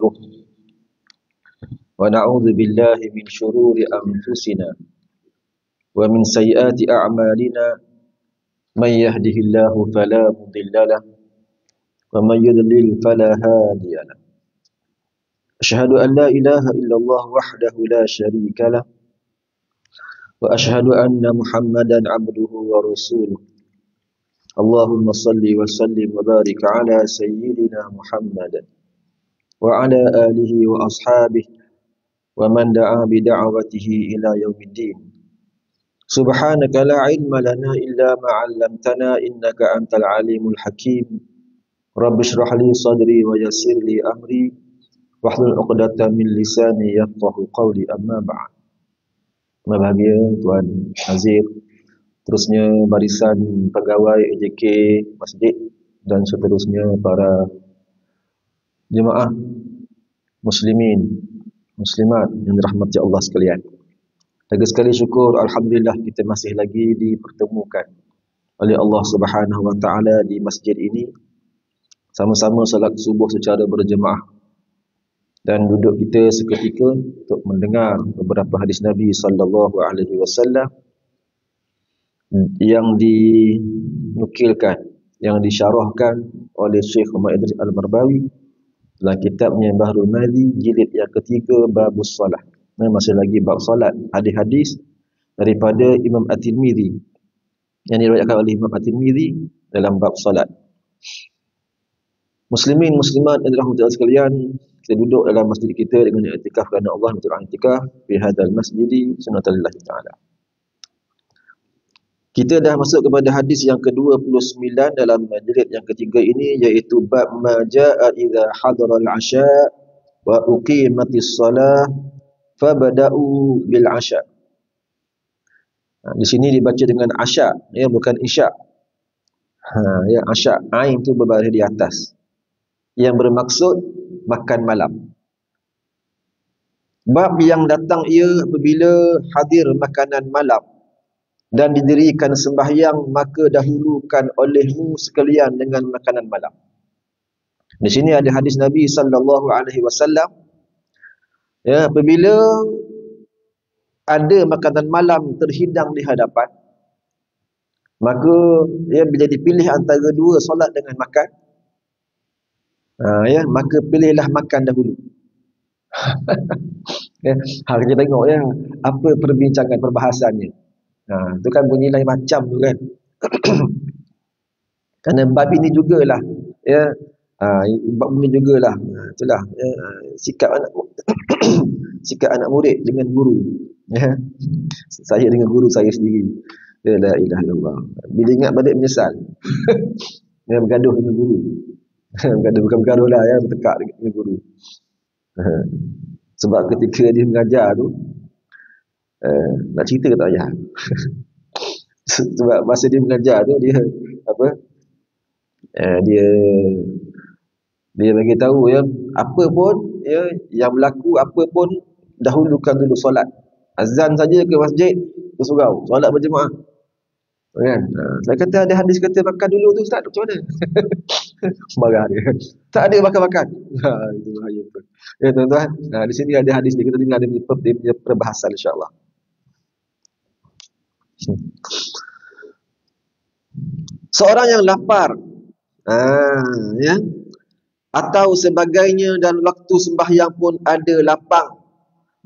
ونستغفره ونعوذ بالله من شرور أنفسنا ومن سيئات أعمالنا من يهده الله فلا مضل له ومن يضلل فلا هادي له أشهد أن لا إله إلا الله وحده لا شريك له وأشهد أن محمدا عبده ورسوله اللهم صل وسلم وبارك على سيدنا محمد وعلى آله وأصحابه ومن دعا بدعوته إلى يوم الدين سبحانك لا علم لنا إلا ما علمتنا إنك أنت العليم الحكيم رب اشرح لي صدري ويسر لي أمري واحلل عقدة من لساني يفقه قولي أما بعد. Bahagia Tuan Nazir, terusnya barisan pegawai AJK Masjid dan seterusnya para jemaah muslimin muslimat yang dirahmati Allah sekalian. Lagi sekali syukur alhamdulillah kita masih lagi dipertemukan oleh Allah Subhanahu wa taala di masjid ini, sama-sama salat subuh secara berjemaah dan duduk kita seketika untuk mendengar beberapa hadis Nabi sallallahu alaihi wasallam yang dinukilkan, yang disyarahkan oleh Syekh Muhammad Idris Al-Marbawi dalam kitabnya Bahrul Mali jilid yang ketiga Babus Salah. Masih lagi bab salat, hadis-hadis daripada Imam At-Tirmizi yang diriwayatkan oleh Imam At-Tirmizi dalam bab salat. Muslimin muslimat yang dirahmati Allah sekalian, kita duduk dalam masjid kita dengan i'tikaf kerana Allah, betul i'tikaf fi hadzal masjidi sunnatullah taala. Kita dah masuk kepada hadis yang ke-29 dalam jilid yang ketiga ini, iaitu bab ma jaa idza hadara al-'asha wa uqimatis salah fabda'u bil 'asha. Di sini dibaca dengan asya, ya, bukan isya. Ya, asya, ain tu berbaris di atas, yang bermaksud makan malam. Bab yang datang ia apabila hadir makanan malam dan didirikan sembahyang, maka dahulukan olehmu sekalian dengan makanan malam. Di sini ada hadis Nabi sallallahu alaihi wasallam, ya, apabila ada makanan malam terhidang di hadapan, maka ya, bila dipilih antara dua solat dengan makan, ya, maka pilihlah makan dahulu. Ya, kita tengok ya apa perbincangan perbahasannya. Itu kan bunyi lain macam tu kan. Kerana bab ini jugalah, ya, bab ini jugalah, itulah ya, sikap anak sikap anak murid dengan guru, ya. Saya dengan guru saya sendiri, ya, la ilaha illallah, bila ingat balik menyesal. Ya, bergaduh dengan guru. Bergaduh, bukan bergaduh lah, ya, bertekak dengan guru. Sebab ketika dia mengajar tu, nak cerita ke tak payah. Sebab masa dia mengajar tu, dia apa, dia bagi tahu, ya, apa pun, ya, yang berlaku apa pun, dahulukan dulu solat. Azan saja ke masjid, ke surau, solat berjemaah, kan. Saya kata ada hadis kata makan dulu tu, Ustaz, macam mana? Marah dia. Tak ada makan-makan. Itu bahaya tu. Ya tuan-tuan, di sini ada hadis dia, kita dengar dia punya perbahasan insya-Allah. Seorang yang lapar, ya, atau sebagainya, dan waktu sembahyang pun ada lapang,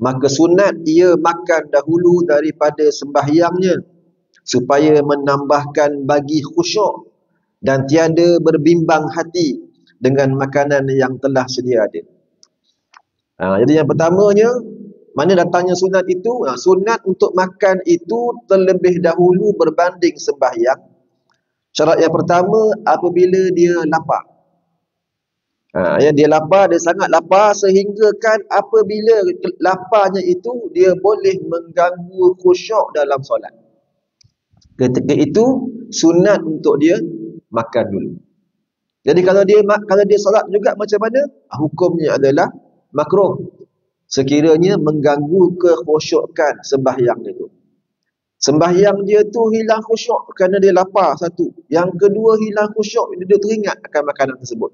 maka sunat ia makan dahulu daripada sembahyangnya, supaya menambahkan bagi khusyuk dan tiada berbimbang hati dengan makanan yang telah sedia ada. Jadi yang pertamanya, mana datangnya sunat itu? Sunat untuk makan itu terlebih dahulu berbanding sembahyang. Syarat yang pertama, apabila dia lapar. Ya, dia lapar, dia sangat lapar, sehingga kan apabila laparnya itu, dia boleh mengganggu khusyuk dalam solat. Ketika itu sunat untuk dia makan dulu. Jadi kalau dia solat juga macam mana? Hukumnya adalah makruh, sekiranya mengganggu kekhusyukan sembahyang itu. Sembahyang dia tu hilang khusyuk kerana dia lapar, satu. Yang kedua, hilang khusyuk, dia teringat akan makanan tersebut.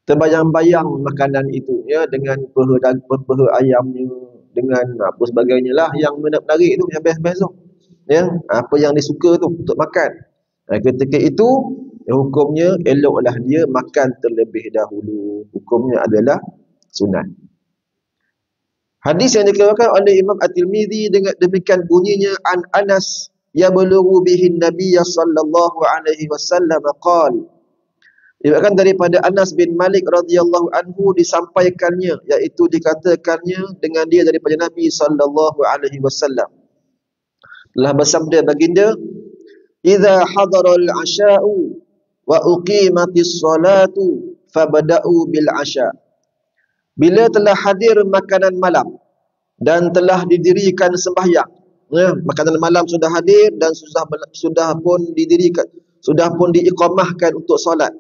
terbayang-bayang makanan itu, ya, dengan peha ayamnya, dengan apa sebagainya lah yang menarik tu, yang best-best tu, ya, apa yang disuka tu untuk makan. Ketika itu, hukumnya eloklah dia makan terlebih dahulu. Hukumnya adalah sunat. Hadis yang dikeluarkan oleh Imam At-Tirmizi dengan demikian bunyinya, an Anas yablughu bihi an-nabiy sallallahu alaihi wasallam qala, diriwayatkan daripada Anas bin Malik radhiyallahu anhu disampaikannya, iaitu dikatakannya dengan dia daripada Nabi sallallahu alaihi wasallam telah bersabda baginda, idza hadaral asya'u wa uqimatis salatu fabda'u bil asya'. Bila telah hadir makanan malam dan telah didirikan sembahyang, ya, makanan malam sudah hadir dan sudah pun didirikan, sudah pun diiqamahkan untuk solat,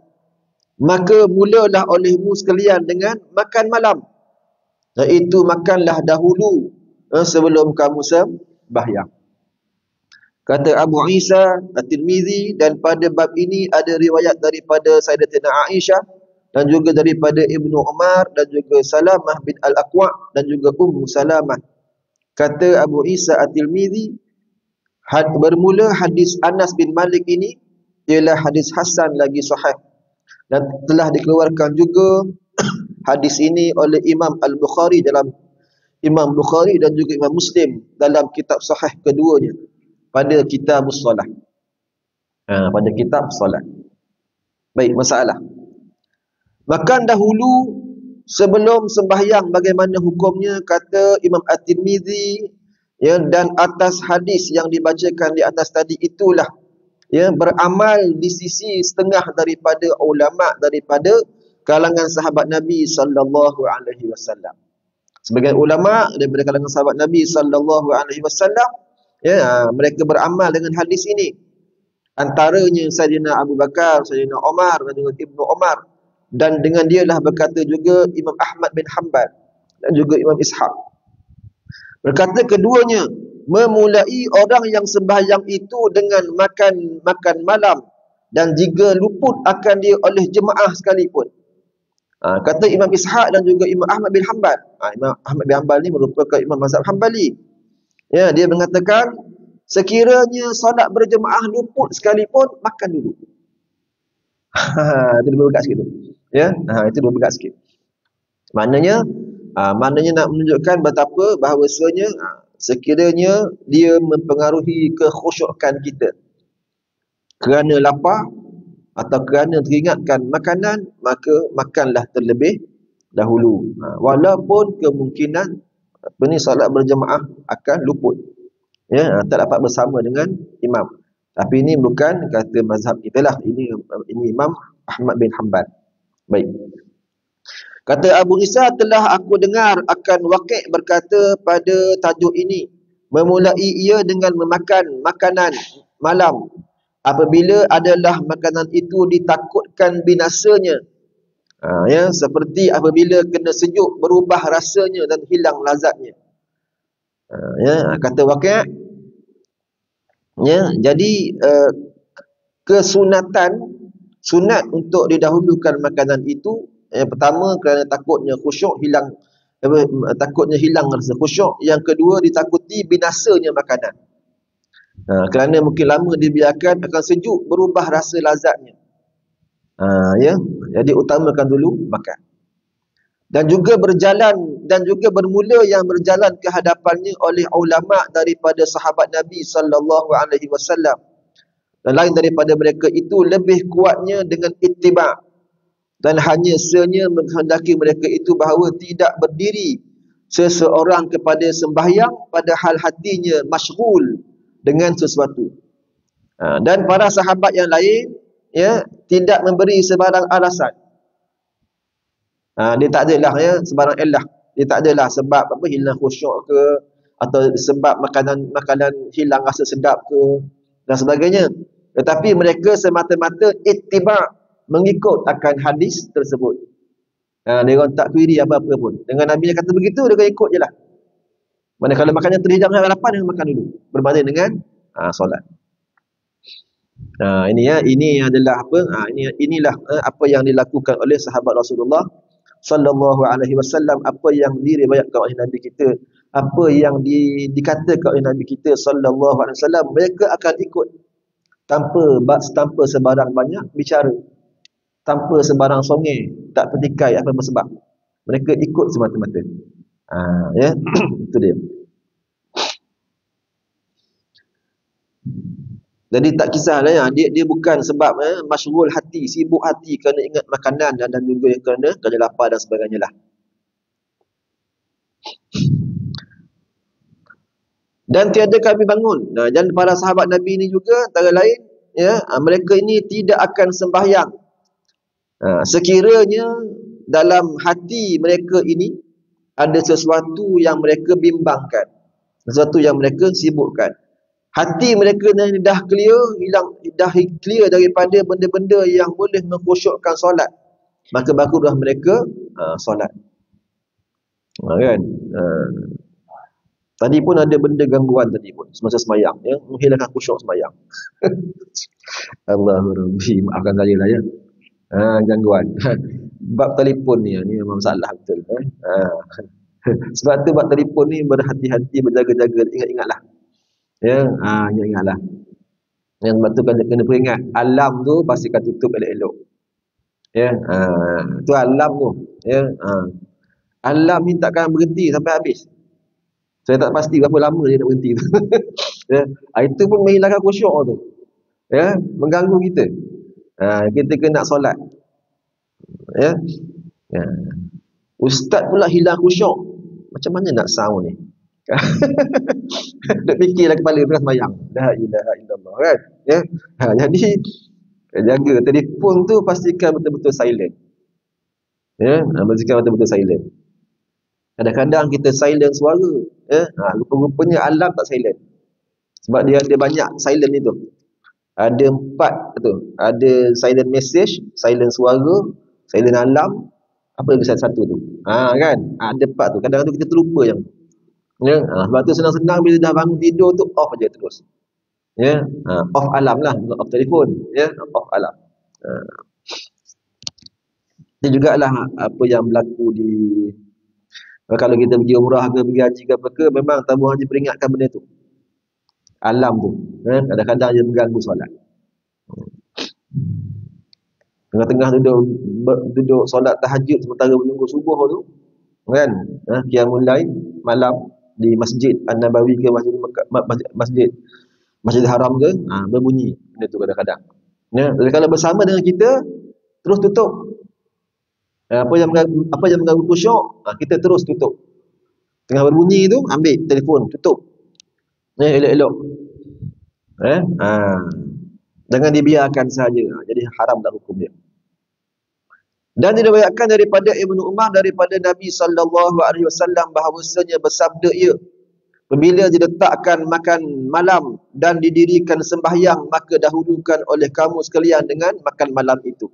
maka mulalah olehmu sekalian dengan makan malam, iaitu makanlah dahulu sebelum kamu sembahyang. Kata Abu Isa At-Tirmizi, dan pada bab ini ada riwayat daripada Sayyidatina Aisyah dan juga daripada Ibnu Umar dan juga Salamah bin Al-Aqwa dan juga Ummu Salamah. Kata Abu Isa At-Tirmizi, bermula hadis Anas bin Malik ini ialah hadis hasan lagi sahih, dan telah dikeluarkan juga hadis ini oleh Imam Al-Bukhari dalam Imam Bukhari dan juga Imam Muslim dalam kitab sahih keduanya pada kitab solat. Pada kitab solat. Baik, masalah makan dahulu sebelum sembahyang bagaimana hukumnya? Kata Imam At-Tirmizi, ya, dan atas hadis yang dibacakan di atas tadi itulah, ya, beramal di sisi setengah daripada ulama daripada kalangan sahabat Nabi sallallahu alaihi wasallam. Sebagian ulama daripada kalangan sahabat Nabi sallallahu alaihi wasallam, ya, mereka beramal dengan hadis ini. Antaranya Sayyidina Abu Bakar, Sayyidina Umar dan juga Ibnu Umar, dan dengan dialah berkata juga Imam Ahmad bin Hanbal dan juga Imam Ishaq. Berkata keduanya, memulai orang yang sembahyang itu dengan makan malam, dan jika luput akan dia oleh jemaah sekalipun. Kata Imam Ishaq dan juga Imam Ahmad bin Hanbal. Imam Ahmad bin Hanbal ni merupakan Imam mazhab Hanbali. Ya, dia mengatakan sekiranya solat berjemaah luput sekalipun, makan dulu. Itu lebih berkat sikit tu. Ya, itu lebih berkat sikit. Maknanya nak menunjukkan betapa bahawasanya sekiranya dia mempengaruhi kekhusyukan kita kerana lapar atau kerana teringatkan makanan, maka makanlah terlebih dahulu. Walaupun kemungkinan solat berjemaah akan luput, ya, tak dapat bersama dengan imam. Tapi ini bukan kata mazhab kita lah. Ini Imam Ahmad bin Hanbal. Baik. Kata Abu Isa, telah aku dengar akan Waqi' berkata pada tajuk ini, memulai ia dengan memakan makanan malam apabila adalah makanan itu ditakutkan binasanya. Ya, seperti apabila kena sejuk berubah rasanya dan hilang lazatnya. Ya, kata Waqi', ya, jadi sunat untuk didahulukan makanan itu, yang pertama kerana takutnya khusyuk hilang, takutnya hilang rasa khusyuk. Yang kedua, ditakuti binasanya makanan. Kerana mungkin lama dibiarkan akan sejuk berubah rasa lazatnya. Ya, jadi utamakan dulu makan. Dan juga bermula yang berjalan ke hadapannya oleh ulama daripada sahabat Nabi sallallahu alaihi wasallam. Dan lain daripada mereka itu lebih kuatnya dengan ittiba', dan hanya senya menghendaki mereka itu bahawa tidak berdiri seseorang kepada sembahyang padahal hatinya masyghul dengan sesuatu. Dan para sahabat yang lain, ya, tidak memberi sebarang alasan. Dia tak adalah, ya, sebarang elah. Dia tak adalah sebab apa hilang khusyuk ke, atau sebab makanan hilang rasa sedap ke dan sebagainya. Tetapi mereka semata-mata ittiba', mengikut akan hadis tersebut. Dia orang tak query apa-apa pun. Dengan Nabi yang kata begitu, dia ikut je lah. Manakala makannya terhidang hadapan, dia makan dulu. Berbanding dengan solat. Ini adalah apa? Inilah apa yang dilakukan oleh sahabat Rasulullah sallallahu alaihi wasallam, apa yang diriwayatkan oleh Nabi kita, apa yang dikatakan oleh Nabi kita sallallahu alaihi wasallam, mereka akan ikut tanpa sebarang banyak bicara, tanpa sebarang songeh, tak petikai apa sebab. Mereka ikut semata-mata. Ya, itu dia. Jadi tak kisahlah ya, dia bukan sebab masyghul hati, sibuk hati kerana ingat makanan dan juga kerana lapar dan sebagainya lah. Dan tiada kami bangun. Dan para sahabat Nabi ini juga antara lain, ya, mereka ini tidak akan sembahyang sekiranya dalam hati mereka ini ada sesuatu yang mereka bimbangkan, sesuatu yang mereka sibukkan. Hati mereka dah clear, dah clear daripada benda-benda yang boleh mengkhusyukkan solat, maka barulah mereka solat. Kan? Tadi pun ada benda gangguan tadi pun semasa semayang, ya, menghilangkan khusyuk semayang. Allahu Rabbi, maafkan saya lah ya. Gangguan. Bab telefon ni memang masalah betul. Sebab tu bab telefon ni berhati-hati, berjaga-jaga, ingat-ingatlah. Ya, ingat-ingatlah. Yang sebab tu kena peringat, alam tu pastikan tutup elok-elok. Ya, tu alam tu. Ya, alam ni takkan berhenti sampai habis. Saya tak pasti berapa lama dia nak berhenti tu. Ya, itu pun menghilangkan khusyuk tu. Ya, mengganggu kita. Kita kena nak solat. Ya. Ya. Ustaz pula hilang khusyuk. Macam mana nak sound ni? Duk fikirlah kepala tengah sembahyang. La ilaha illallah, kan? Ya. Jadi jaga telefon tu, pastikan betul-betul silent. Ya, pastikan betul-betul silent. Kadang-kadang kita silent suara, ya. Rupa-rupanya alam tak silent. Sebab dia ada banyak silent itu. Ada 4 tu. Ada silent message, silent suara, silent alam, apa lagi satu tu? Kan? Ada 4 tu. Kadang-kadang kita terlupa yang tu. Ya, sebab tu senang-senang bila dah bangun tidur tu off aja terus. Ya, off alam lah, bukan off telefon. Ya, off alam. Ini jugalah apa yang berlaku di kalau kita pergi umrah ke pergi haji ke apa ke, memang tabung haji peringatkan benda tu. Alam tu, kadang-kadang dia mengganggu solat. Tengah-tengah duduk solat tahajud sementara menunggu subuh tu, kan? Qiyamul lail malam di Masjid An-Nabawi ke Masjid Haram ke, berbunyi benda tu kadang-kadang. Ya, kalau bersama dengan kita terus tutup. Apa yang mengganggu khusyuk, kita terus tutup. Tengah berbunyi tu ambil telefon, tutup. Elok-elok. Jangan dibiarkan saja. Jadi haram dah hukum dia. Dan diriwayatkan daripada Ibnu Umar daripada Nabi sallallahu alaihi wasallam bahawasanya bersabda ia, apabila diletakkan makan malam dan didirikan sembahyang, maka dahulukan oleh kamu sekalian dengan makan malam itu.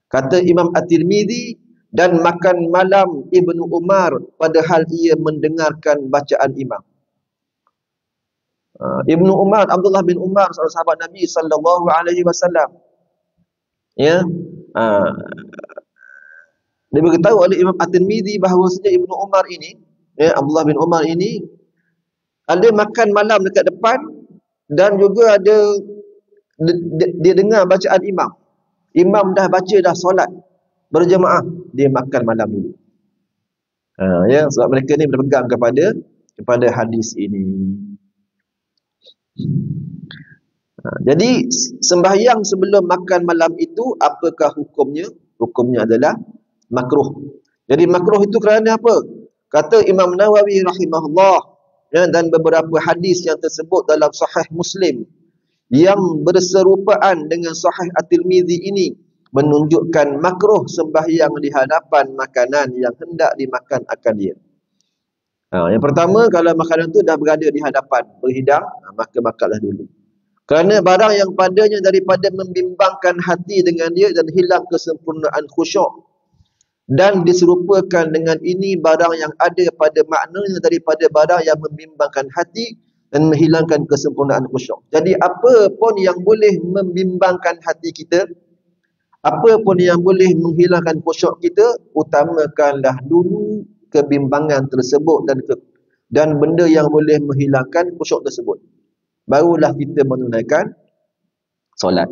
Kata Imam At-Tirmizi, dan makan malam Ibnu Umar padahal ia mendengarkan bacaan imam. Ibnu Umar, Abdullah bin Umar, seorang sahabat Nabi sallallahu alaihi wasallam. Ya. Dia beritahu oleh Imam At-Tirmizi bahawasanya Ibnu Umar ini, ya, Abdullah bin Umar ini ada makan malam dekat depan dan juga ada dia dengar bacaan imam. Imam dah baca dah solat berjemaah, dia makan malam dulu. Ya, sebab mereka ni berpegang kepada hadis ini. Jadi sembahyang sebelum makan malam itu apakah hukumnya? Hukumnya adalah makruh. Jadi makruh itu kerana apa? Kata Imam Nawawi rahimahullah, ya, dan beberapa hadis yang tersebut dalam Sahih Muslim yang berserupaan dengan Sahih At-Tirmizi ini menunjukkan makruh sembahyang di hadapan makanan yang hendak dimakan akan dia. Yang pertama, kalau makanan itu dah berada di hadapan, berhidang, maka makanlah dulu. Kerana barang yang padanya daripada membimbangkan hati dengan dia dan hilang kesempurnaan khusyuk. Dan diserupakan dengan ini barang yang ada pada maknanya daripada barang yang membimbangkan hati dan menghilangkan kesempurnaan khusyuk. Jadi apa pun yang boleh membimbangkan hati kita, apa pun yang boleh menghilangkan khusyuk kita, utamakanlah dulu kebimbangan tersebut dan benda yang boleh menghilangkan khusyuk tersebut. Barulah kita menunaikan solat.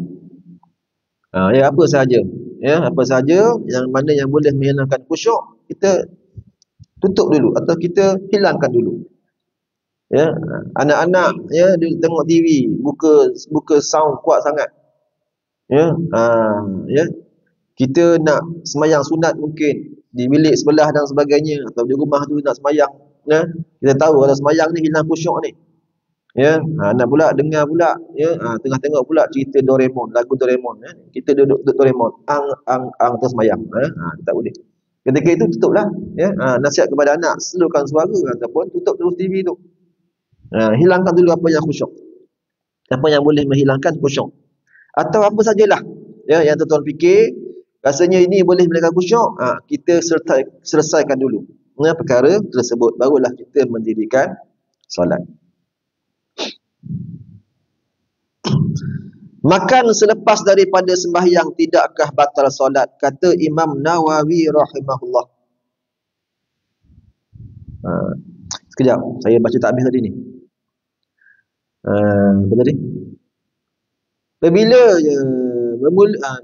Ya, apa sahaja. Ya, apa sahaja yang mana yang boleh menghilangkan khusyuk, kita tutup dulu atau kita hilangkan dulu. Ya, anak-anak ya dia tengok TV, buka sound kuat sangat. Ya, ya. Kita nak semayang sunat mungkin di bilik sebelah dan sebagainya, atau di rumah tu nak semayang, ya. Kita tahu kalau semayang ni hilang khusyuk ni. Ya, nak pula dengar pula, ya, tengah tengok pula cerita Doraemon, lagu Doraemon, ya. Kita duduk Doraemon, ang terus semayang, tak boleh. Ketika itu tutuplah, ya. Nasihat kepada anak, slowkan suara ataupun tutup terus TV tu. Hilangkan dulu apa yang khusyuk, apa yang boleh menghilangkan khusyuk, atau apa sajalah, ya, yang tuan-tuan fikir rasanya ini boleh menghilangkan khusyuk, kita selesaikan dulu, ya, perkara tersebut, barulah kita mendirikan solat. Makan selepas daripada sembahyang tidakkah batal solat? Kata Imam Nawawi rahimahullah. Sekejap, saya baca tak habis tadi ni. Apa tadi? Bila je bermula,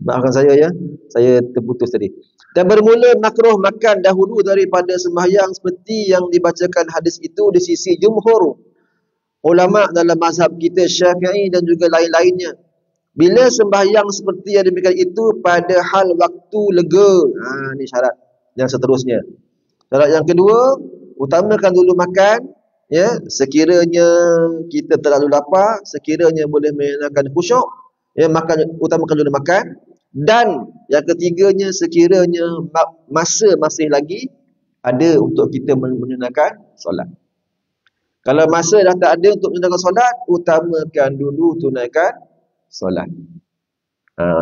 maafkan saya ya, saya terputus tadi. Dan bermula makruh makan dahulu daripada sembahyang seperti yang dibacakan hadis itu di sisi jumhur ulama dalam mazhab kita Syafi'i dan juga lain-lainnya. Bila sembahyang seperti yang demikian itu pada hal waktu lega. Ni syarat yang seterusnya. Syarat yang kedua, utamakan dulu makan, ya, sekiranya kita terlalu lapar, sekiranya boleh menghilangkan khusyuk, ya, utamakan dulu makan. Dan yang ketiganya, sekiranya masa masih lagi ada untuk kita menunaikan solat. Kalau masa dah tak ada untuk menunaikan solat, utamakan dulu tunaikan solat.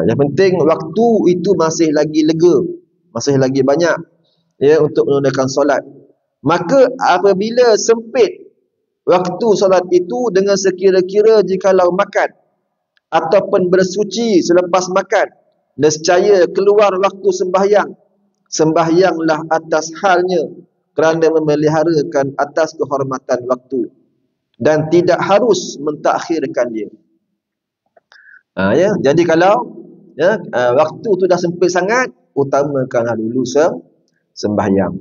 Yang penting waktu itu masih lagi lega, masih lagi banyak, ya, untuk menunaikan solat. Maka apabila sempit waktu solat itu, dengan sekira-kira jikalau makan ataupun bersuci selepas makan, nescaya keluar waktu sembahyang, sembahyanglah atas halnya kerana memeliharakan atas kehormatan waktu dan tidak harus mentakhirkan dia. Ya, jadi kalau, ya, waktu tu dah sempit sangat, utamakanlah dulu sembahyang.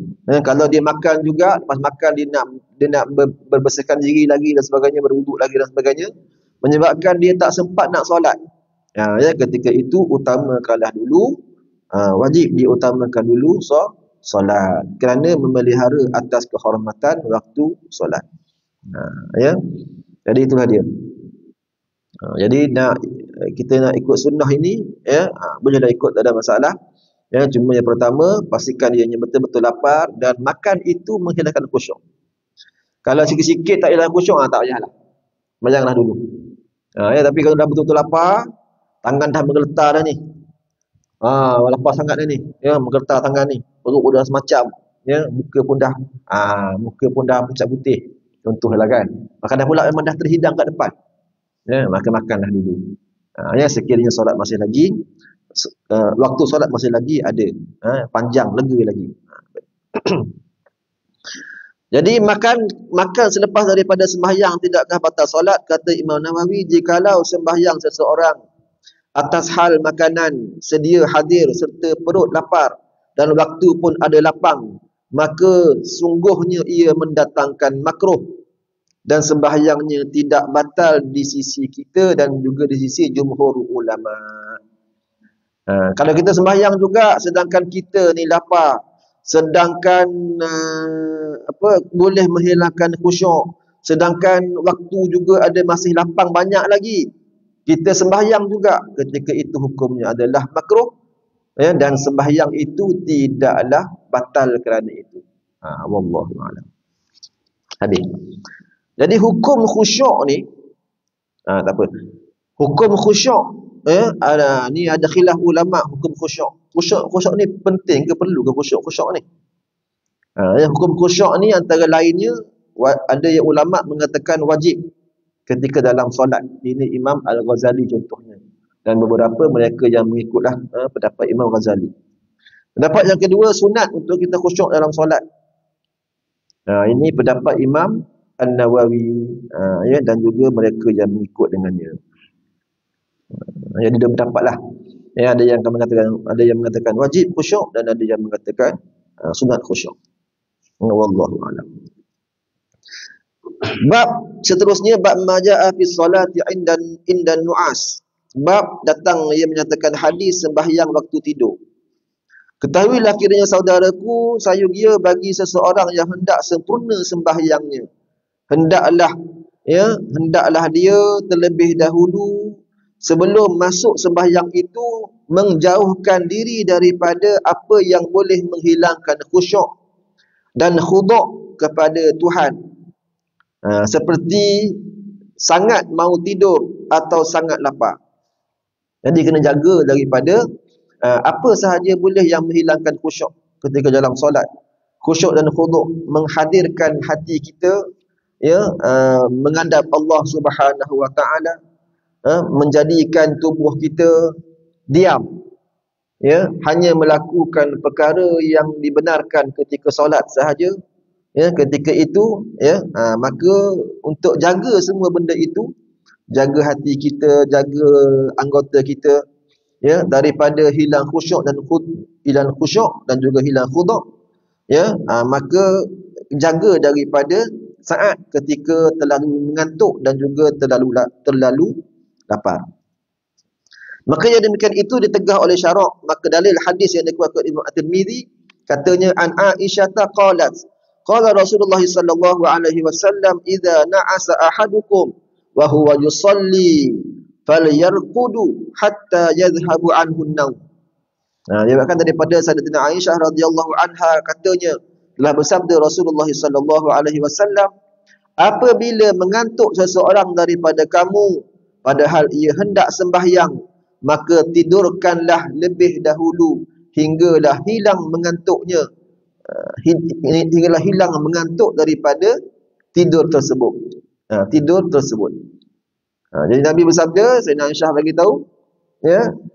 Kalau dia makan juga, lepas makan dia nak berbersihkan diri lagi dan sebagainya, berwuduk lagi dan sebagainya, menyebabkan dia tak sempat nak solat. Ya, ketika itu utamakanlah dulu, wajib diutamakan dulu solat, kerana memelihara atas kehormatan waktu solat. Ya, jadi itulah dia. Jadi kita nak ikut sunnah ini, ya, bolehlah ikut, tak ada masalah. Ya, cuma yang pertama, pastikan dia betul-betul lapar dan makan itu menghilangkan khusyuk. Kalau sikit-sikit tak hilang khusyuk, tak payahlah, bayanglah dulu. Ya, tapi kalau dah betul-betul lapar, tangan dah menggeletar dah ni, lapar sangat dah ni, ya, menggeletar tangan ni, perut dah semacam, ya, muka pun dah pucat putih, contohlah kan. Maka dah pula memang dah terhidang kat depan, ya, maka makanlah dulu. Ya, sekiranya solat masih lagi, waktu solat masih lagi ada, panjang, lega lagi. Jadi makan selepas daripada sembahyang tidakkah batal solat? Kata Imam Nawawi, jikalau sembahyang seseorang atas hal makanan sedia hadir serta perut lapar dan waktu pun ada lapang, maka sungguhnya ia mendatangkan makruh dan sembahyangnya tidak batal di sisi kita dan juga di sisi jumhur ulama. Kalau kita sembahyang juga sedangkan kita ni lapar, sedangkan boleh menghilangkan khusyuk, sedangkan waktu juga ada masih lapang banyak lagi, kita sembahyang juga, ketika itu hukumnya adalah makruh, ya, dan sembahyang itu tidaklah batal kerana itu. Wallahu a'lam. Habis. Jadi hukum khusyuk ni, tak apa. Hukum khusyuk, ni ada khilaf ulama hukum khusyuk. Khusyuk ni penting ke, perlu ke khusyuk ni? Hukum khusyuk ni antara lainnya ada yang ulama mengatakan wajib ketika dalam solat. Ini Imam Al-Ghazali contohnya. Dan beberapa mereka yang mengikutlah pendapat Imam Ghazali. Pendapat yang kedua, sunat untuk kita khusyuk dalam solat. Ini pendapat Imam An-Nawawi ya, dan juga mereka yang mengikut dengannya. Jadi dia berdapatlah. Ya, ada yang mengatakan wajib khusyuk dan ada yang mengatakan sunat khusyuk. Wallahu a'lam. Bab seterusnya, bab majaa fi salati indan nu'as. Bab datang ia menyatakan hadis sembahyang waktu tidur. Ketahuilah kiranya saudaraku, sayugia bagi seseorang yang hendak sempurna sembahyangnya, hendaklah dia terlebih dahulu sebelum masuk sembahyang itu menjauhkan diri daripada apa yang boleh menghilangkan khusyuk dan khuduk kepada Tuhan, seperti sangat mau tidur atau sangat lapar. Jadi kena jaga daripada apa sahaja boleh yang menghilangkan khusyuk ketika dalam solat. Khusyuk dan khuduk menghadirkan hati kita menghadap Allah Subhanahu wa taala, menjadikan tubuh kita diam, hanya melakukan perkara yang dibenarkan ketika solat sahaja. Ketika itu maka untuk jaga semua benda itu, jaga hati kita, jaga anggota kita daripada hilang khusyuk dan juga hilang khuduk, maka jaga daripada saat ketika terlalu mengantuk dan juga terlalu lapar. Maka yang demikian itu ditegah oleh syarak. Maka dalil hadis yang dikeluarkan Ibnu At-Tirmizi, katanya an Aisyah qalat qala Rasulullah sallallahu alaihi wasallam idza na'asa ahadukum wa huwa yusalli falyarqudu hatta yadhhabu anhu an-naum. Diriwayatkan daripada Sayyidatina Aisyah radhiyallahu anha, katanya telah bersabda Rasulullah sallallahu alaihi wasallam, apabila mengantuk seseorang daripada kamu padahal ia hendak sembahyang, maka tidurkanlah lebih dahulu hinggalah hilang mengantuknya, hinggalah hilang mengantuk daripada tidur tersebut. Jadi Nabi bersabda, Sayyidina Aisyah bagi tahu,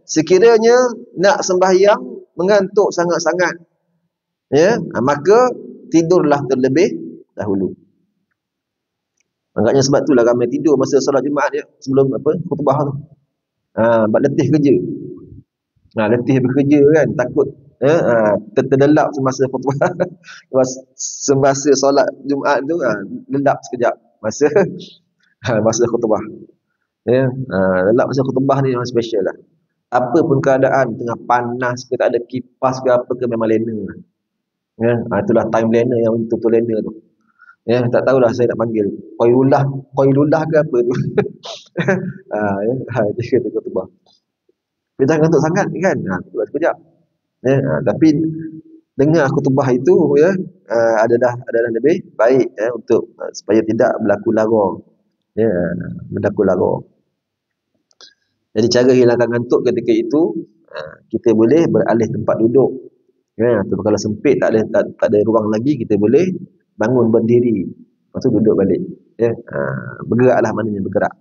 sekiranya nak sembahyang mengantuk sangat-sangat, maka tidurlah terlebih dahulu. Agaknya sebab itulah ramai tidur masa solat Jumaat sebelum khutbah tu. Sebab letih kerja. Letih bekerja kan, takut terlelap semasa khutbah. Semasa solat Jumaat tu lelap sekejap masa khutbah. Lelap masa khutbah ni memang special lah. Apa pun keadaan, tengah panas ke, tak ada kipas ke apa ke, memang lena lah. Itulah time lena yang betul-betul lena tu. Tak tahulah saya nak panggil Qailullah ke apa tu. Dia kata khutbah. Dia jangan ngantuk sangat kan. Khutbah sekejap. Tapi dengar khutbah itu adalah lebih baik untuk supaya tidak berlaku lara. Berlaku lara. Jadi cara hilangkan ngantuk ketika itu, kita boleh beralih tempat duduk. Atau kalau sempit tak ada ruang lagi, kita boleh bangun berdiri, lepas tu duduk balik. Bergeraklah, maknanya bergerak.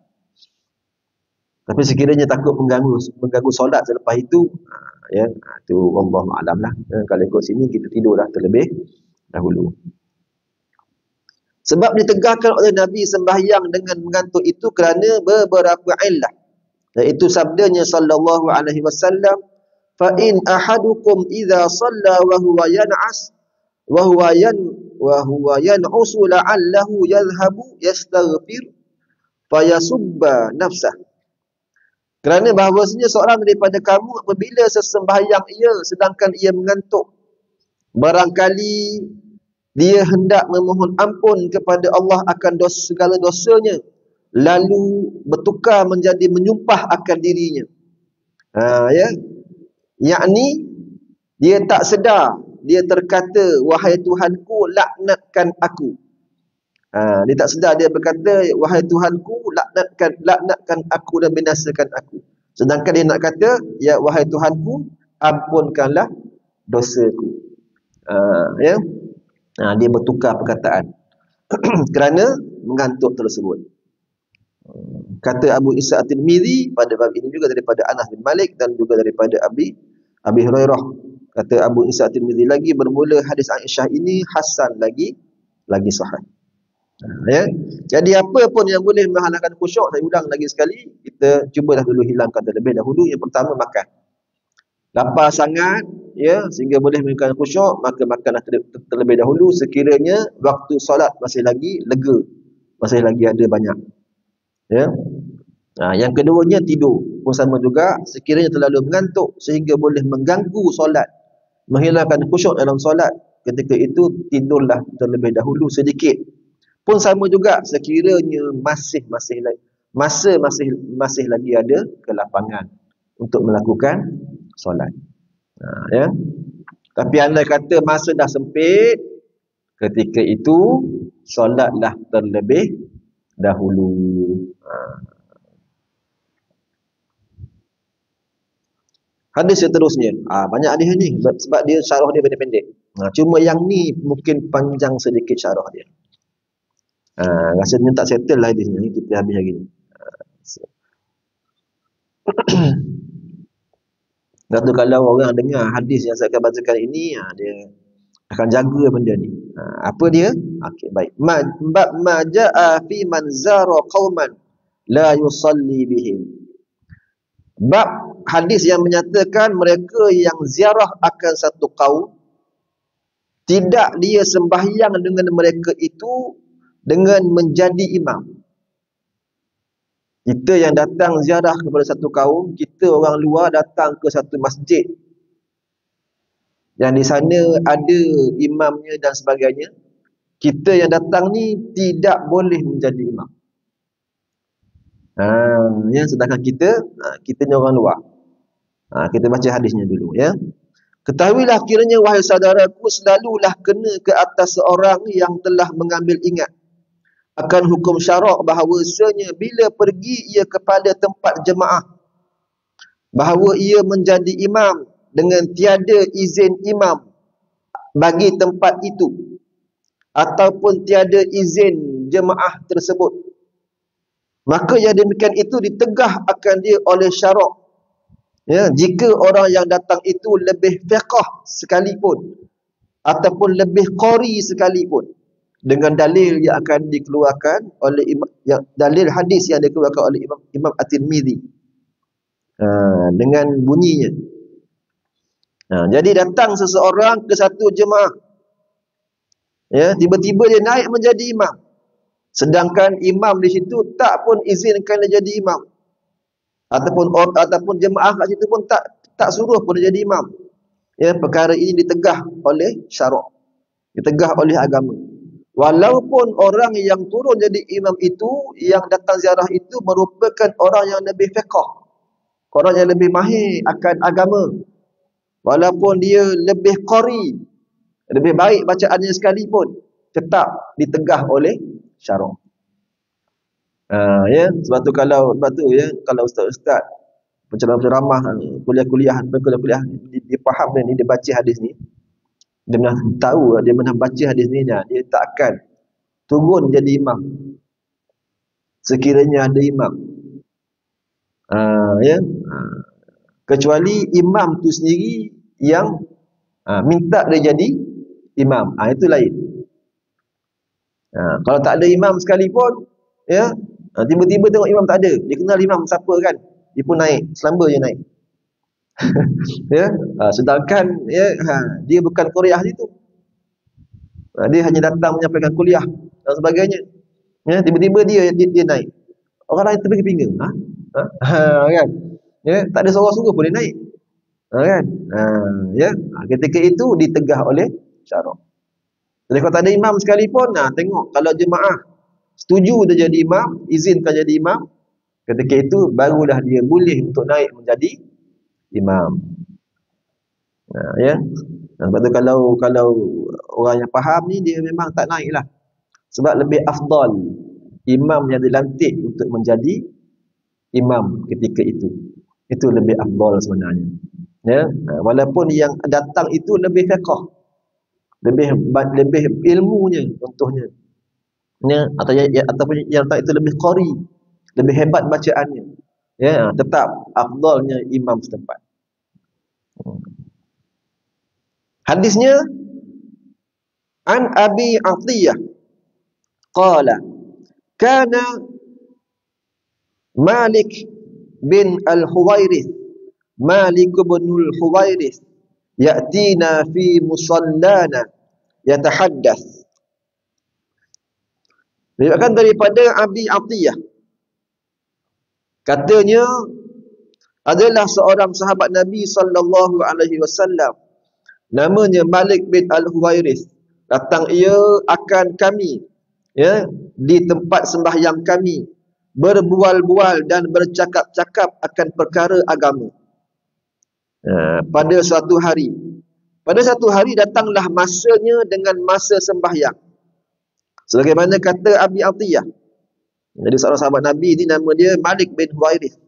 Tapi sekiranya takut mengganggu solat selepas itu, itu wallahu a'lam lah. Kalau ikut sini kita tidurlah terlebih dahulu. Sebab ditegahkan oleh Nabi sembahyang dengan mengantuk itu kerana beberapa illah. Iaitu sabdanya sallallahu alaihi wasallam, fa in ahadukum idza shalla wa huwa yan'as wa huwa yan'usu la'allahu yadhhabu yastaghfir fayasubba nafsah. Kerana bahawasanya seorang daripada kamu apabila sesembahyang ia sedangkan ia mengantuk, barangkali dia hendak memohon ampun kepada Allah akan segala dosanya, lalu bertukar menjadi menyumpah akan dirinya. Yakni dia tak sedar, dia terkata, wahai Tuhanku, laknatkan aku. Dia tak sedar, dia berkata, wahai Tuhanku, laknatkan aku dan binasakan aku. Sedangkan dia nak kata, ya wahai Tuhanku, ampunkanlah dosaku. Dia bertukar perkataan. kerana mengantuk tersebut. Kata Abu Isa At-Tirmidzi pada bab ini juga daripada Anas bin Malik dan juga daripada Abi Hurairah. Kata Abu Isa At-Tirmidzi lagi, bermula hadis Aisyah ini hasan lagi sahih. Ya. Jadi apa pun yang boleh menghalangkan khusyuk, saya ulang lagi sekali, kita cubalah dulu hilangkan terlebih dahulu. Yang pertama, makan. Lapar sangat ya sehingga boleh menghalangkan khusyuk, maka makanlah terlebih dahulu sekiranya waktu solat masih lagi lega, masih lagi ada banyak. Ya. Yang keduanya, tidur pun sama juga. Sekiranya terlalu mengantuk sehingga boleh mengganggu solat, menghilangkan khusyuk dalam solat, ketika itu tidurlah terlebih dahulu sedikit. Pun sama juga sekiranya masih lagi ada kelapangan untuk melakukan solat. Ya. Tapi andai kata masa dah sempit, ketika itu solatlah terlebih dahulu. Hadis seterusnya, banyak hadis ni sebab dia syarah dia pendek-pendek. Cuma yang ni mungkin panjang sedikit syarah dia. Rasanya tak settle lah hadis ni, kita habis hari ni. Lepas tu kalau orang dengar hadis yang saya akan bacakan ini, dia akan jaga benda ni. Apa dia? Okey, baik. Ma jaa fi man zara qauman la yusalli bihim. Bab hadis yang menyatakan mereka yang ziarah akan satu kaum, tidak dia sembahyang dengan mereka itu dengan menjadi imam. Kita yang datang ziarah kepada satu kaum, kita orang luar datang ke satu masjid yang di sana ada imamnya dan sebagainya, kita yang datang ni tidak boleh menjadi imam. Ya, sedangkan kita ni orang luar. Kita baca hadisnya dulu ya. Ketahuilah kiranya wahai saudaraku, selalulah kena ke atas seorang yang telah mengambil ingat akan hukum syarak bahawasanya bila pergi ia kepada tempat jemaah, bahawa ia menjadi imam dengan tiada izin imam bagi tempat itu, ataupun tiada izin jemaah tersebut, maka yang demikian itu ditegah akan dia oleh syarak. Ya, jika orang yang datang itu lebih fiqh sekalipun ataupun lebih qari sekalipun, dengan dalil yang akan dikeluarkan oleh dalil hadis yang dikeluarkan oleh Imam At-Tirmidzi dengan bunyinya. Jadi datang seseorang ke satu jemaah, ya, tiba-tiba dia naik menjadi imam, sedangkan imam di situ tak pun izinkan dia jadi imam, ataupun jemaah kat situ pun tak suruh pun dia jadi imam. Ya, perkara ini ditegah oleh syarak, ditegah oleh agama. Walaupun orang yang turun jadi imam itu, yang datang ziarah itu merupakan orang yang lebih fiqh, orang yang lebih mahir akan agama, walaupun dia lebih qari, lebih baik bacaannya sekalipun, tetap ditegah oleh syarak. Ya, sebab tu kalau ustaz-ustaz penceramah kuliah-kuliah dia faham ni, dia baca hadis ni, dia pernah tahu, dia pernah baca hadis ni, dia tak akan turun jadi imam sekiranya ada imam. Kecuali imam tu sendiri yang minta dia jadi imam, itu lain. Kalau tak ada imam sekalipun, ya, tiba-tiba tengok imam tak ada, dia kenal imam siapa kan, dia pun naik, selamba je naik. Ya, sedangkan ya, dia bukan kuliah situ, dia hanya datang menyampaikan kuliah dan sebagainya. Ya, tiba-tiba dia naik, orang lain terpinga-pinga, kan? Ya, tak ada suruh-suruh pun dia naik, kan? Ya, ketika itu ditegah oleh syarak. Jadi kalau tak ada imam sekalipun, tengok kalau jemaah setuju dia jadi imam, izinkan jadi imam, ketika itu barulah dia boleh untuk naik menjadi imam. Ya. Sebab tu kalau orang yang faham ni, dia memang tak naik lah. Sebab lebih afdal imam yang dilantik untuk menjadi imam ketika itu. Itu lebih afdal sebenarnya. Ya. Walaupun yang datang itu lebih fiqh, lebih ilmunya contohnya. Ya, atau ataupun yang tak itu lebih qari, lebih hebat bacaannya. Ya, tetap afdalnya imam setempat. Hadisnya an Abi Atiyah qala kana Malik bin Al-Huwairith Malik bin Al-Huwairith ya'tina fi musallana yatahaddath. Diriwayatkan daripada Abi Atiyah, katanya adalah seorang sahabat Nabi sallallahu alaihi wasallam, namanya Malik bin Al-Huwairith. Datang ia akan kami, ya, di tempat sembahyang kami, berbual-bual dan bercakap-cakap akan perkara agama. Pada suatu hari, datanglah masanya dengan masa sembahyang, sebagaimana kata Abi Atiyah. Jadi seorang sahabat Nabi ini nama dia Malik bin Huwairith.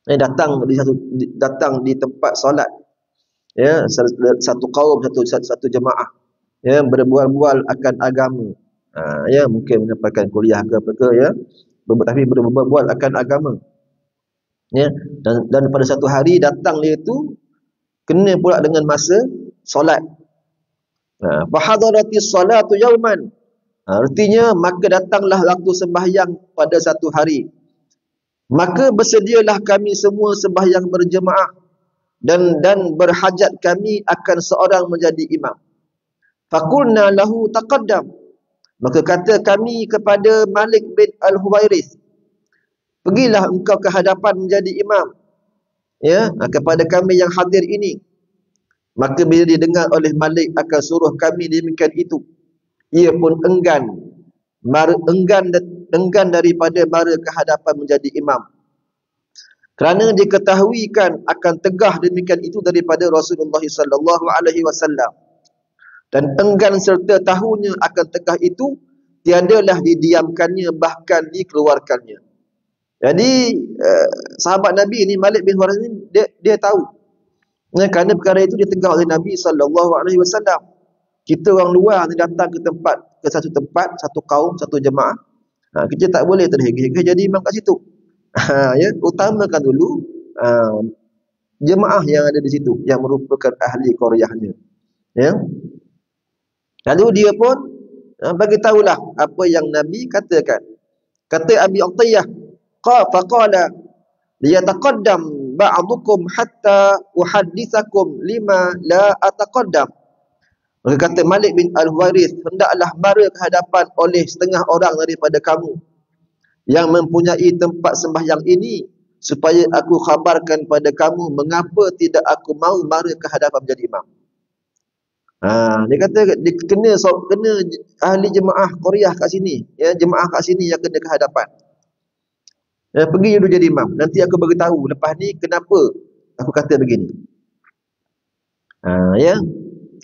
Datang di tempat solat, ya, satu kaum, satu jemaah, ya, berbual-bual akan agama. Ya, mungkin menyampaikan kuliah ke apa ke, ya, tapi berbual akan agama. Ya, dan pada satu hari datang dia itu kena pula dengan masa solat. Fa hadaratis salatu yauman. Artinya maka datanglah waktu sembahyang pada satu hari. Maka bersedialah kami semua sembahyang berjemaah, dan berhajat kami akan seorang menjadi imam. Faqulna lahu taqaddam. Maka kata kami kepada Malik bin Al-Huwairith, pergilah engkau ke hadapan menjadi imam, ya, kepada kami yang hadir ini. Maka bila didengar oleh Malik akan suruh kami demikian itu, ia pun enggan daripada mara ke hadapan menjadi imam, kerana diketahuikan akan tegah demikian itu daripada Rasulullah sallallahu alaihi wasallam, dan enggan serta tahunya akan tegah itu tiadalah didiamkannya, bahkan dikeluarkannya. Jadi sahabat Nabi ini Malik bin Huwairith ini dia tahu, kerana perkara itu ditegah oleh Nabi sallallahu alaihi wasallam. Kita orang luar ni datang ke satu tempat, satu kaum, satu jemaah, kita tak boleh terhege-hege jadi imam kat situ. Ya, utamakan dulu jemaah yang ada di situ, yang merupakan ahli qaryahnya. Ya. Lalu dia pun bagi tahulah apa yang Nabi katakan. Kata Abi Atiyah, faqala liyataqaddam ba'dukum hatta uhaddithakum lima la ataqaddam. Maka kata Malik bin Al-Huwairith, hendaklah mara ke hadapan oleh setengah orang daripada kamu yang mempunyai tempat sembahyang ini, supaya aku khabarkan pada kamu mengapa tidak aku mau mara ke hadapan menjadi imam. Dia kata dia kena ahli jemaah qaryah kat sini, ya, jemaah kat sini yang kena ke hadapan. Pergi dulu jadi imam, nanti aku beritahu lepas ni kenapa aku kata begini. Ya.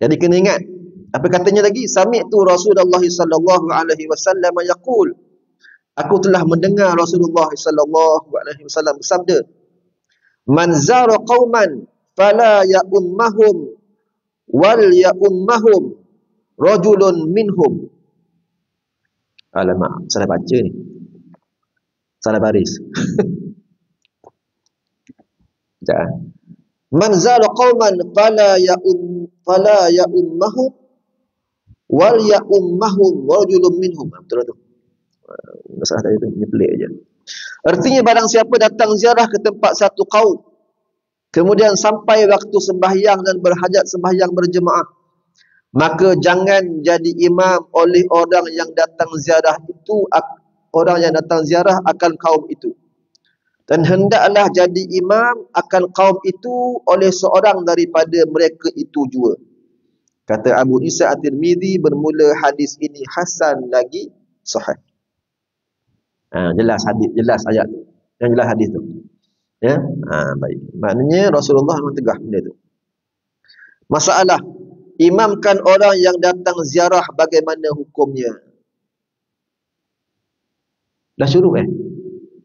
Jadi kena ingat apa katanya lagi, sami'tu Rasulullah sallallahu alaihi wasallam yaqul, aku telah mendengar Rasulullah sallallahu alaihi wasallam bersabda, man zara qauman fala ya'ummahum wal ya'ummahum rajulun minhum. Alamak, salah baca ni, salah baris. Man zara qauman fala ya'ummahum wal ya'ummahum rajulun minhum. Betul tu. Masalah tadi tu ni pelik aja. Artinya barang siapa datang ziarah ke tempat satu kaum, kemudian sampai waktu sembahyang dan berhajat sembahyang berjemaah, maka jangan jadi imam oleh orang yang datang ziarah itu, orang yang datang ziarah akan kaum itu. Dan hendaklah jadi imam akan kaum itu oleh seorang daripada mereka itu jua. Kata Abu Isa At-Tirmidzi, bermula hadis ini hasan lagi sahih. Jelas hadis, jelas ayat tu. Yang jelas hadis tu. Ya. Baik. Maknanya Rasulullah memang tegah benda tu. Masalah imamkan orang yang datang ziarah, bagaimana hukumnya? Dah syuruk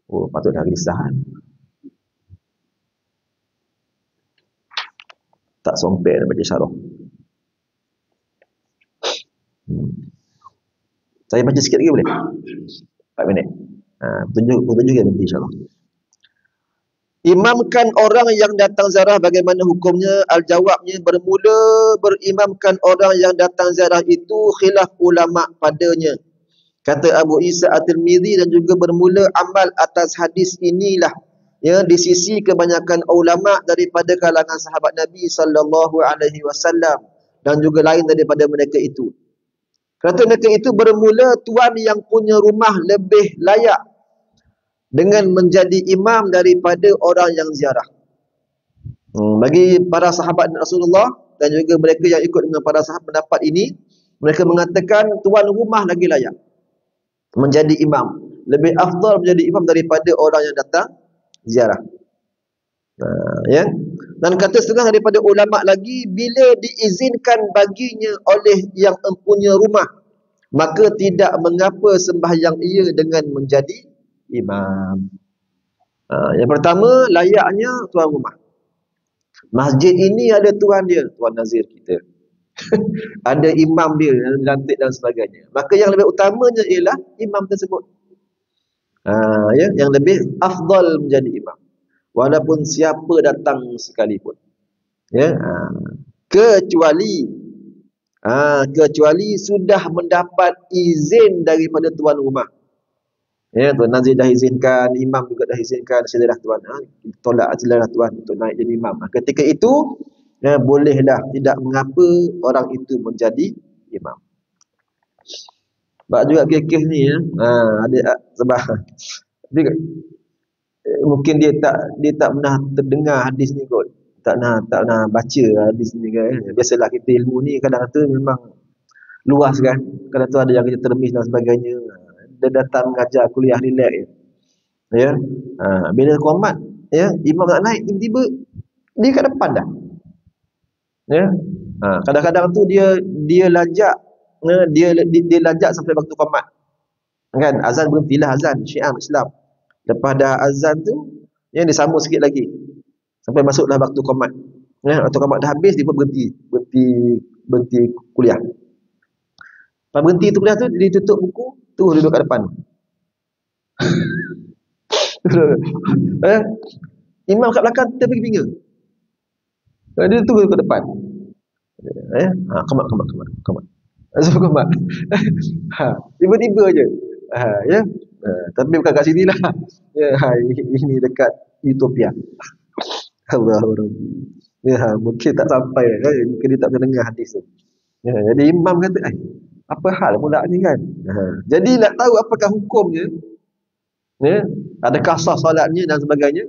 patutlah risah. Tak sompek baca syarah. Saya baca sikit lagi boleh? 4 minit. Petunjuk dia nanti insyaAllah. Imamkan orang yang datang ziarah bagaimana hukumnya? Al-jawabnya, bermula berimamkan orang yang datang ziarah itu khilaf ulama padanya. Kata Abu Isa At-Tirmidzi, dan juga bermula amal atas hadis inilah ya di sisi kebanyakan ulama daripada kalangan sahabat Nabi sallallahu alaihi wasallam dan juga lain daripada mereka itu. Kata mereka itu, bermula tuan yang punya rumah lebih layak dengan menjadi imam daripada orang yang ziarah. Bagi para sahabat Rasulullah dan juga mereka yang ikut dengan para sahabat pendapat ini, mereka mengatakan tuan rumah lagi layak menjadi imam. Lebih afdal menjadi imam daripada orang yang datang ziarah. Ya. Dan kata setengah daripada ulama lagi, bila diizinkan baginya oleh yang empunya rumah, maka tidak mengapa sembahyang ia dengan menjadi imam. Yang pertama, layaknya tuan rumah. Masjid ini ada tuan dia, tuan nazir kita. Ada imam dia yang dilantik dan sebagainya. Maka yang lebih utamanya ialah imam tersebut. Ya, yang lebih afdal menjadi imam. Walaupun siapa datang sekalipun. Ya, kecuali sudah mendapat izin daripada tuan rumah. Ya, tuan nazir dah izinkan, imam juga dah izinkan, silalah tuan. Tolak silalah tuan untuk naik jadi imam. Ketika itu, ya, bolehlah, tidak mengapa orang itu menjadi imam. Sebab juga kes ni ya, ada sebab mungkin dia tak pernah terdengar hadis ni kot. Tak pernah baca hadis ni kan. Biasalah kita ilmu ni kadang tu memang luas kan. Kadang tu ada yang kita termis dan sebagainya. Dia datang mengajar kuliah relax je. Ya. Bila qomat ya, imam nak naik tiba-tiba dia kat depan dah. Ya. Kadang-kadang tu dia lajak dia lajak sampai waktu qomat. Kan azan berhentilah, azan syiar Islam. Lepas dah azan tu ya, dia sambung sikit lagi sampai masuklah waktu qomat. Ya, waktu qomat dah habis, dia pun berhenti kuliah. Lepas berhenti tu kuliah tu, dia tutup buku, terus duduk kat depan. Imam kat belakang terpinga. Dia tunggu kat depan. Qomat. Azan qomat. Tiba-tiba je. Ya. Tapi bukan kat sini lah. Ya, ini dekat Utopia. Allah. Ya, mungkin tak sampai kan. Mungkin dia tak pernah dengar hadis tu. Ya, jadi imam kata, apa hal pula ni kan? Jadi nak tahu apakah hukumnya, ya, adakah sah solatnya dan sebagainya,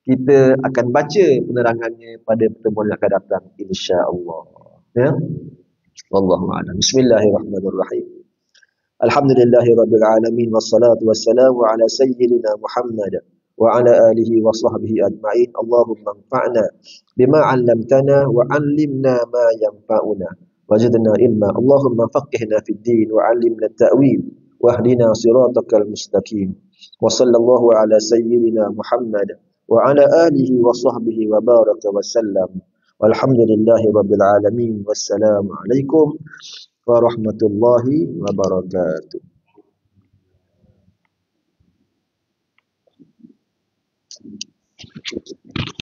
kita akan baca penerangannya pada pertemuan yang akan datang insya-Allah. Ya. Wallahu a'lam. Bismillahirrahmanirrahim. Alhamdulillahirabbil alamin wassalatu wassalamu ala sayyidina Muhammad wa ala alihi wa sahbihi ajma'in. Allahumma anfa'na bima 'allamtana wa 'allimna ma yanfa'una wazidna ilma. Allahumma faqihna fid din wa 'allimna at-ta'wil wahdina siratal mustaqim. Wa sallallahu ala sayyidina Muhammad wa ala alihi wa sahbihi wa baraka wa sallam. Walhamdulillahi rabbil alamin. Wassalamu alaikum warahmatullahi wabarakatuh.